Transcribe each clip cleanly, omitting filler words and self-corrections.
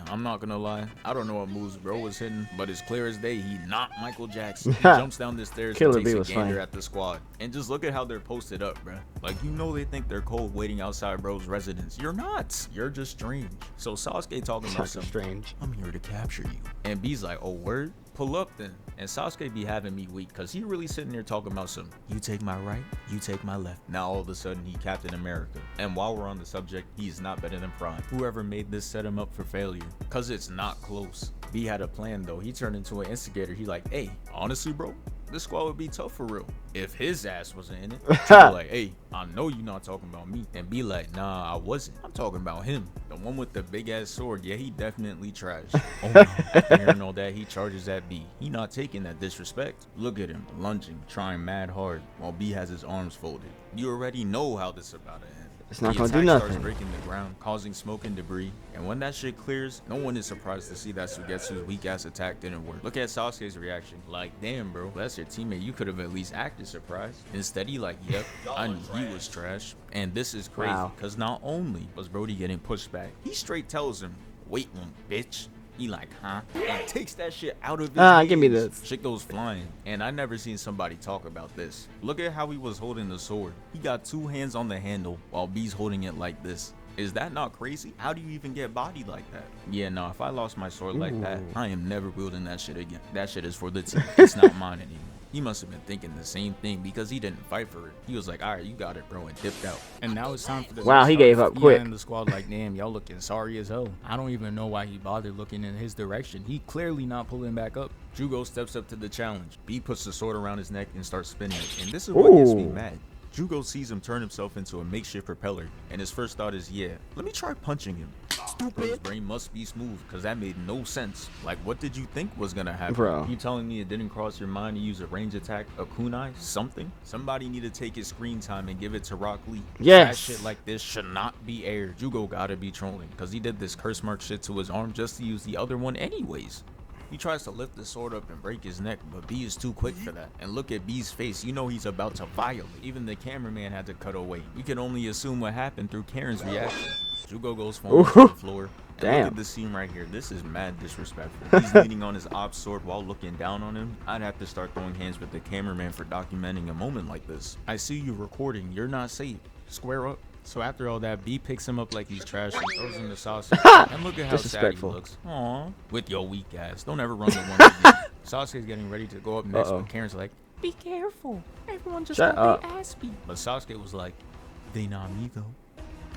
I'm not gonna lie. I don't know what moves bro was hitting, but it's clear as day he not Michael Jackson. He jumps down the stairs and takes a gander at the squad. And just look at how they're posted up, bro. Like, you know they think they're cold waiting outside bro's residence. You're not. You're just strange. So Sasuke talking about something strange. I'm here to capture you. And B's like, oh, word? Pull up then. And Sasuke be having me weak because he really sitting there talking about some, you take my right, you take my left. Now all of a sudden he Captain America. And while we're on the subject, he's not better than Prime. Whoever made this set him up for failure because it's not close. B had a plan though. He turned into an instigator. He like, hey, honestly bro, this squad would be tough for real if his ass wasn't in it. Like, hey, I know you're not talking about me. And be like, nah, I wasn't. I'm talking about him. The one with the big ass sword. Yeah, he definitely trash. Oh no. After hearing all that, he charges at B. He not taking that disrespect. Look at him, lunging, trying mad hard while B has his arms folded. You already know how this about to end. It's not gonna do nothing. Starts breaking the ground, causing smoke and debris. And when that shit clears, no one is surprised to see that Sugetsu's weak ass attack didn't work. Look at Sasuke's reaction. Like, damn, bro, that's your teammate. You could have at least acted surprised. Instead, he like, yep, I knew he was trash. And this is crazy, because not only was Brody getting pushed back, he straight tells him, wait one, bitch. He like, huh? And takes that shit out of his hands. Give me this. Shit goes flying. And I never seen somebody talk about this. Look at how he was holding the sword. He got two hands on the handle while B's holding it like this. Is that not crazy? How do you even get bodied like that? Yeah, no, if I lost my sword like that, I am never wielding that shit again. That shit is for the team. It's not mine anymore. He must have been thinking the same thing because he didn't fight for it. He was like, all right, you got it, bro, and dipped out. And now it's time for the Wow, he gave up quick. And the squad like, damn, y'all looking sorry as hell. I don't even know why he bothered looking in his direction. He clearly not pulling back up. Jugo steps up to the challenge. B puts the sword around his neck and starts spinning it. And this is what gets me mad. Jugo sees him turn himself into a makeshift propeller, and his first thought is, yeah, let me try punching him. Stupid. His brain must be smooth, because that made no sense. Like, what did you think was gonna happen? Bro. You telling me it didn't cross your mind to use a range attack, a kunai, something? Somebody need to take his screen time and give it to Rock Lee. Yes. That shit like this should not be aired. Jugo gotta be trolling, because he did this curse mark shit to his arm just to use the other one anyways. He tries to lift the sword up and break his neck, but B is too quick for that. And look at B's face, you know he's about to violate. Even the cameraman had to cut away. We can only assume what happened through Karen's reaction. Jugo goes falling to the floor. And look at this scene right here. This is mad disrespectful. He's leaning on his op sword while looking down on him. I'd have to start throwing hands with the cameraman for documenting a moment like this. I see you recording. You're not safe. Square up. So after all that, B picks him up like he's trash and throws him to Sasuke. And look at how sad he looks. Aww. With your weak ass. Don't ever run the one again. Sasuke's getting ready to go up next, but Karen's like, be careful. Everyone just got their ass beat. But Sasuke was like, they not me though.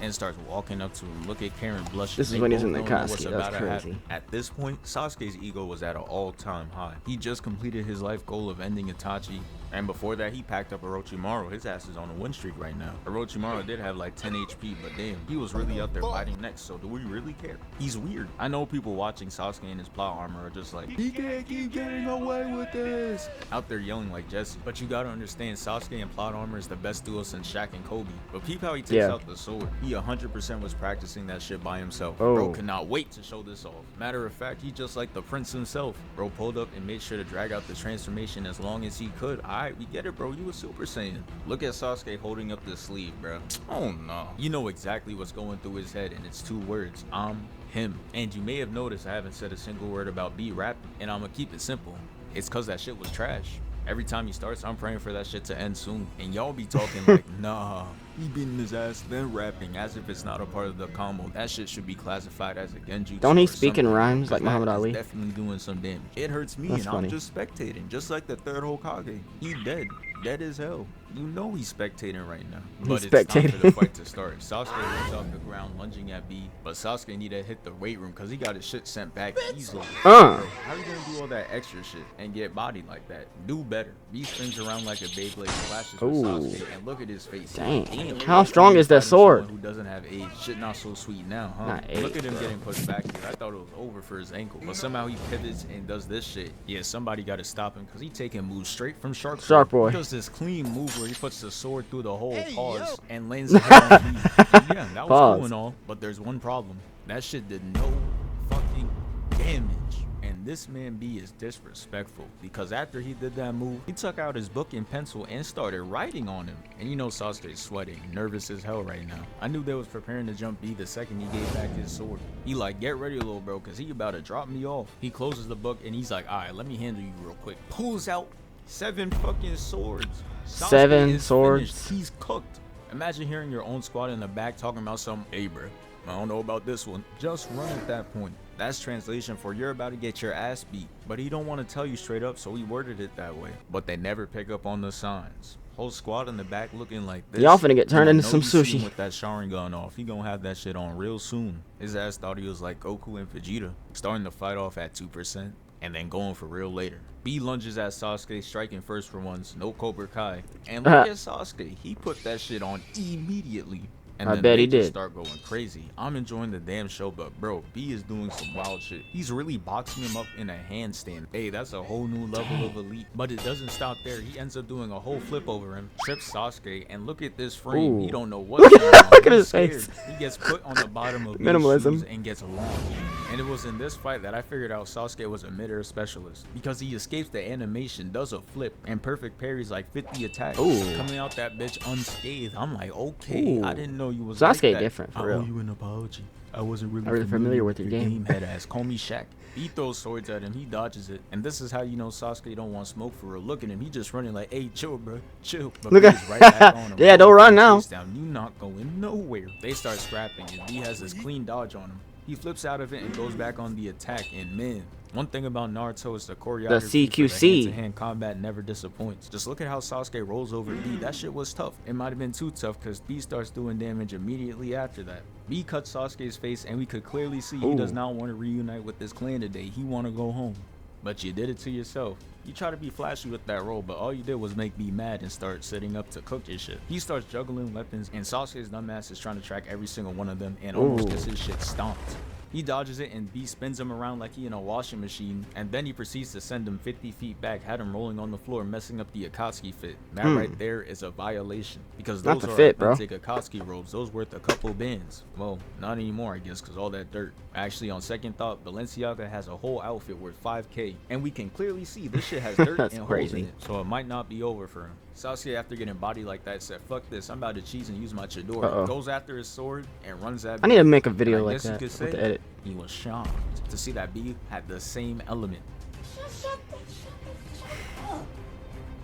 And starts walking up to him. Look at Karen blushing. This is when he's in the casket. That's crazy. At this point, Sasuke's ego was at an all-time high. He just completed his life goal of ending Itachi. And before that, he packed up Orochimaru. His ass is on a win streak right now. Orochimaru did have like 10 HP, but damn, he was really out there biting necks. So do we really care? He's weird. I know people watching Sasuke in his plot armor are just like, he can't keep getting away with this. Out there yelling like Jesse. But you gotta understand, Sasuke in plot armor is the best duo since Shaq and Kobe. But peep how he takes out the sword. He 100% was practicing that shit by himself. Bro cannot wait to show this off. Matter of fact, he just like the prince himself. Bro pulled up and made sure to drag out the transformation as long as he could. Alright, we get it, bro. You a Super Saiyan. Look at Sasuke holding up the sleeve, bro. Oh no. You know exactly what's going through his head, and it's two words. I'm him. And you may have noticed I haven't said a single word about B rapping, and I'm gonna keep it simple. It's cause that shit was trash. Every time he starts, I'm praying for that shit to end soon. And y'all be talking like, nah, he beating his ass, then rapping as if it's not a part of the combo. That shit should be classified as a genjutsu. Don't he speak in rhymes like Muhammad Ali? Definitely doing some damage. It hurts me, and I'm just spectating, just like the third Hokage. He dead. Dead as hell. You know he's spectating right now. But it's time for the fight to start. Sasuke runs off the ground lunging at B, but Sasuke need to hit the weight room because he got his shit sent back easily. Bro, how you gonna do all that extra shit and get bodied like that? Do better. B spins around like a Beyblade, flashes with Sasuke, and look at his face. Damn, how strong is that sword? Who doesn't have age? Shit not so sweet now, huh? Look at him getting pushed back here. I thought it was over for his ankle, but somehow he pivots and does this shit. Yeah, somebody got to stop him because he taking moves straight from Shark Boy. He does this clean move where he puts the sword through the hole, and lands it on B. Yeah, that was cool and all, but there's one problem. That shit did no fucking damage. And this man B is disrespectful because after he did that move, he took out his book and pencil and started writing on him. And you know Sasuke's sweating, nervous as hell right now. I knew they was preparing to jump B the second he gave back his sword. He like, get ready little bro, cause he about to drop me off. He closes the book and he's like, alright, let me handle you real quick. Pulls out 7 fucking swords. Sasuke 7 is swords. finished. He's cooked. Imagine hearing your own squad in the back talking about some, hey bro, I don't know about this one. Just run at that point. That's translation for you're about to get your ass beat. But he don't want to tell you straight up, so he worded it that way. But they never pick up on the signs. Whole squad in the back looking like this. Y'all finna get turned into some sushi. With that Sharingan off, he gonna have that shit on real soon. His ass thought he was like Goku and Vegeta, starting the fight off at 2% and then going for real later. B lunges at Sasuke, striking first for once, no Cobra Kai. And look at Sasuke, he put that shit on immediately. And I then bet they he just did. start going crazy. I'm enjoying the damn show, but bro, B is doing some wild shit. He's really boxing him up in a handstand. Hey, that's a whole new level of elite. But it doesn't stop there. He ends up doing a whole flip over him, trips Sasuke, and look at this frame. Ooh. He don't know what's going on. Look at He's his scared. face. He gets put on the bottom of B's Minimalism. shoes and gets launched. And it was in this fight that I figured out Sasuke was a mid-air specialist because he escapes the animation, does a flip, and perfect parries like 50 attacks. Ooh. Coming out that bitch unscathed. I'm like, okay, I Ooh. didn't know you was Sasuke like that. different, for I real. owe you an apology. I wasn't really, familiar with your game. head ass. Call me Shaq. He throws swords at him. He dodges it. And this is how you know Sasuke don't want smoke for real. Look at him. He just running like, hey, chill, bro. Chill. But Look B at- is right back on him. Yeah, don't run now. Chase down. You not going nowhere. They start scrapping and B has this clean dodge on him. He flips out of it and goes back on the attack. And man, one thing about Naruto is the choreography. CQC. Hand-to-hand combat never disappoints. Just look at how Sasuke rolls over B. That shit was tough. It might have been too tough because B starts doing damage immediately after that. B cuts Sasuke's face and we could clearly see he does not want to reunite with this clan today. He want to go home. But you did it to yourself. You try to be flashy with that role, but all you did was make B mad and start setting up to cook his shit. He starts juggling weapons and Sasuke's dumbass is trying to track every single one of them and almost gets his shit stomped. He dodges it and B spins him around like he in a washing machine, and then he proceeds to send him 50 feet back, had him rolling on the floor, messing up the Akatsuki fit. That right there is a violation, because Not those the are fit, bro. authentic Akatsuki robes. Those worth a couple bands. Well, not anymore, I guess, because all that dirt. Actually, on second thought, Balenciaga has a whole outfit worth 5K, and we can clearly see this shit has dirt That's and holes crazy. in it, so it might not be over for him. Sasuke, after getting bodied like that, said, fuck this, I'm about to cheese and use my Chidori. Goes after his sword and runs at I need to B. make a And video I like guess you that could with say the edit. he was shocked to see that B had the same element.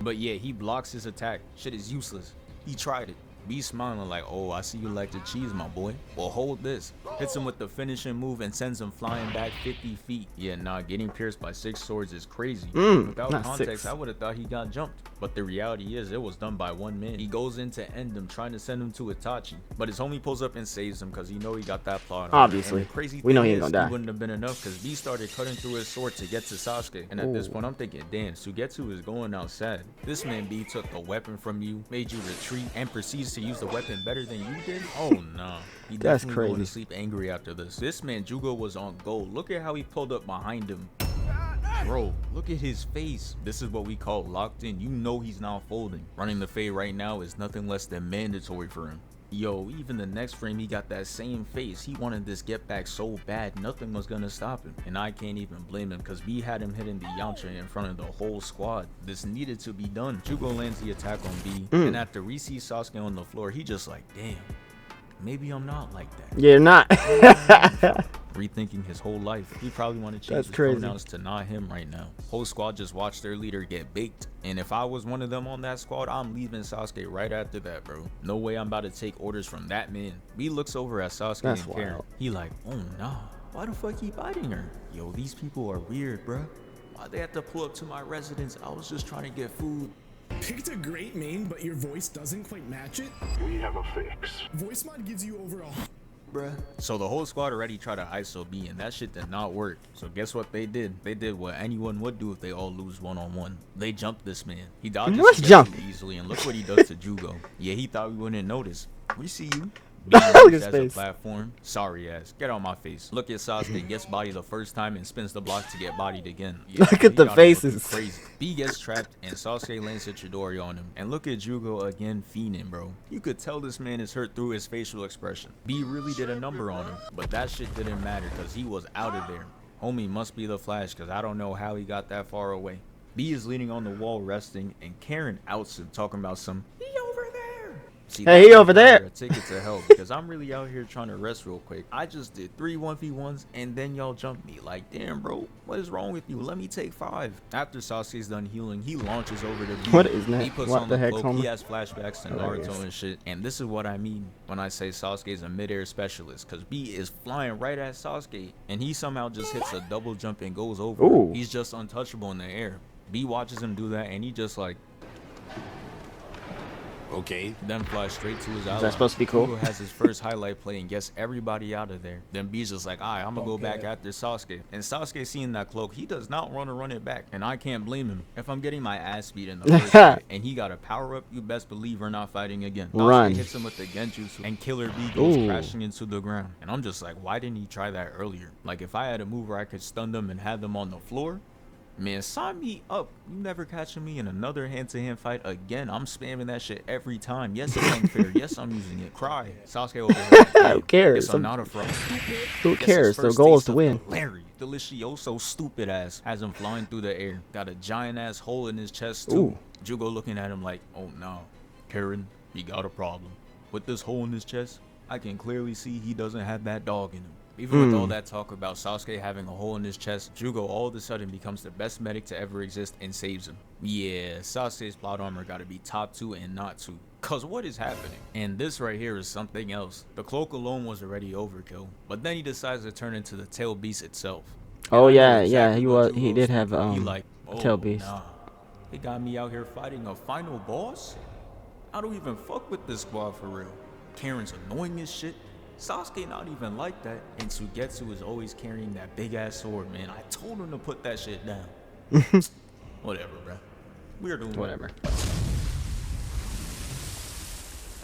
But yeah, he blocks his attack. Shit is useless. He tried it. B smiling like, oh, I see you like to cheese, my boy. Well, hold this. Hits him with the finishing move and sends him flying back 50 feet. Yeah, nah, getting pierced by 6 swords is crazy. Without not context, 6. I would have thought he got jumped. But the reality is, it was done by one man. He goes in to end him, trying to send him to Itachi. But his homie pulls up and saves him because he know he got that plot. Obviously. And the crazy We know thing he ain't is, gonna die. It wouldn't have been enough because B started cutting through his sword to get to Sasuke. And at this point, I'm thinking, damn, Sugetsu is going outside. This man B took the weapon from you, made you retreat, and proceeds to use the weapon better than you did? Oh, nah. He That's definitely going to crazy. sleep angry after this. This man Jugo was on gold. Look at how he pulled up behind him. Bro, look at his face. This is what we call locked in. You know he's not folding. Running the fade right now is nothing less than mandatory for him. Yo, even the next frame, he got that same face. He wanted this get back so bad, nothing was gonna stop him. And I can't even blame him, because B had him hitting the Yamcha in front of the whole squad. This needed to be done. Jugo lands the attack on B, and after we see Sasuke on the floor, he just like, damn, maybe I'm not like that. You're not. Rethinking his whole life. He probably want to change That's his crazy. pronouns to not him right now. Whole squad just watched their leader get baked. And if I was one of them on that squad, I'm leaving Sasuke right after that, bro. No way I'm about to take orders from that man. B looks over at Sasuke That's and Karen. wild. He like, oh nah, why the fuck he biting her? Yo, these people are weird, bro. Why they have to pull up to my residence? I was just trying to get food. Picked a great main, but your voice doesn't quite match it? We have a fix. Voice mod gives you over a... Bruh. So the whole squad already tried to ISO B, and that shit did not work. So guess what they did? They did what anyone would do if they all lose one-on-one. They jumped this man. He dodges What's Sugetsu jump? easily, and look what he does to Jugo. Yeah, he thought we wouldn't notice. We see you. Look at his as a face. platform. Sorry ass. Get out my face. Look at Sasuke, gets bodied the first time and spins the block to get bodied again. Yeah, Look he at the got him looking faces. Crazy. B gets trapped and Sasuke lands a Chidori on him. And look at Jugo again fiending, bro. You could tell this man is hurt through his facial expression. B really did a number on him, but that shit didn't matter because he was out of there. Homie must be the Flash, because I don't know how he got that far away. B is leaning on the wall resting, and Karen outs him talking about some, he over there. See, Hey, he that's over there. a ticket to hell, because I'm really out here trying to rest real quick. I just did 3 1v1s, and then y'all jumped me. Like, damn, bro, what is wrong with you? Let me take 5. After Sasuke's done healing, he launches over to B. What is that? He puts What on the the heck, cloak. Homer? He has flashbacks to Hilarious. Naruto and shit. And this is what I mean when I say Sasuke's a mid-air specialist, because B is flying right at Sasuke, and he somehow just hits a double jump and goes over. Ooh. He's just untouchable in the air. B watches him do that, and he just like, okay, then flies straight to his ally. Is that supposed to be cool? Jugo has his first highlight play and gets everybody out of there. Then B's just like, alright, I'm gonna go back after Sasuke. And Sasuke seeing that cloak, he does not want to run it back. And I can't blame him. If I'm getting my ass beat in the first fight, and he got a power up, you best believe we're not fighting again. Sasuke Run. hits him with the Genjutsu, and Killer B goes Ooh. crashing into the ground. And I'm just like, why didn't he try that earlier? Like, if I had a move where I could stun them and have them on the floor, man, sign me up. You never catching me in another hand-to-hand fight again. I'm spamming that shit every time. Yes, it's unfair. Yes, I'm using it. Cry. Sasuke over here. Who cares? Yes, I'm not a fraud. Who Guess his cares? The first goal is taste to of win. Larry, delicioso, stupid ass, has him flying through the air. Got a giant ass hole in his chest too. Ooh. Jugo looking at him like, oh no, Karen, he got a problem. With this hole in his chest, I can clearly see he doesn't have that dog in him. Even with all that talk about Sasuke having a hole in his chest, Jugo all of a sudden becomes the best medic to ever exist and saves him. Yeah, Sasuke's plot armor gotta be top 2 and not 2. Cause what is happening? And this right here is something else. The cloak alone was already overkill, but then he decides to turn into the tail beast itself. Oh And I know yeah, yeah. exactly He what was. He Jugo's did have thinking. He like, tail beast. Nah, they got me out here fighting a final boss? I don't even fuck with this squad for real. Karen's annoying as shit. Sasuke not even like that, and Sugetsu is always carrying that big ass sword, man. I told him to put that shit down. Whatever, bro. We're doing Whatever.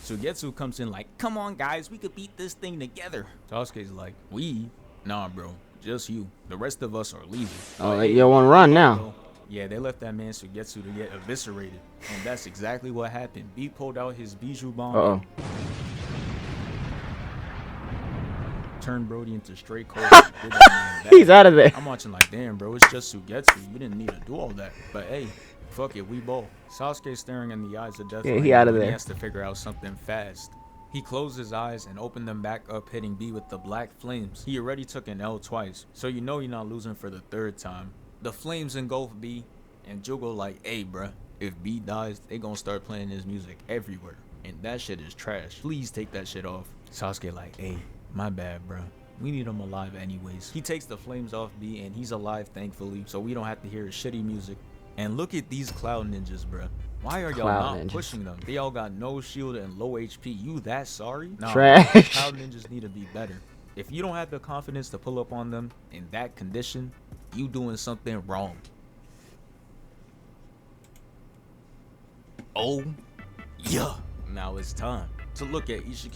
Sugetsu comes in like, come on guys, we could beat this thing together. Sasuke's like, we? Nah, bro, just you. The rest of us are leaving. Oh, But, you want to run now? well, yeah, they left that man Sugetsu to get eviscerated, and that's exactly what happened. B pulled out his Bijou bomb. Uh-oh. Turned Brody into straight cold. Did that man bad. He's out of there. I'm watching like, damn, bro, it's just Sugetsu. You didn't need to do all that. But hey, fuck it, we ball. Sasuke staring in the eyes of death. Yeah, right he now, out of and there. He has to figure out something fast. He closed his eyes and opened them back up, hitting B with the black flames. He already took an L twice, so you know you're not losing for the 3rd time. The flames engulf B, and Jugo like, hey, bruh, if B dies, they gonna start playing his music everywhere. And that shit is trash. Please take that shit off. Sasuke like, hey, my bad, bruh. We need him alive anyways. He takes the flames off B, and he's alive, thankfully, so we don't have to hear his shitty music. And look at these cloud ninjas, bruh. Why are y'all Cloud not ninjas. pushing them? They all got no shield and low HP. You that sorry? Nah, Trash. bro. Cloud ninjas need to be better. If you don't have the confidence to pull up on them in that condition, you doing something wrong. Oh, yeah. Now it's time to look at Ishiki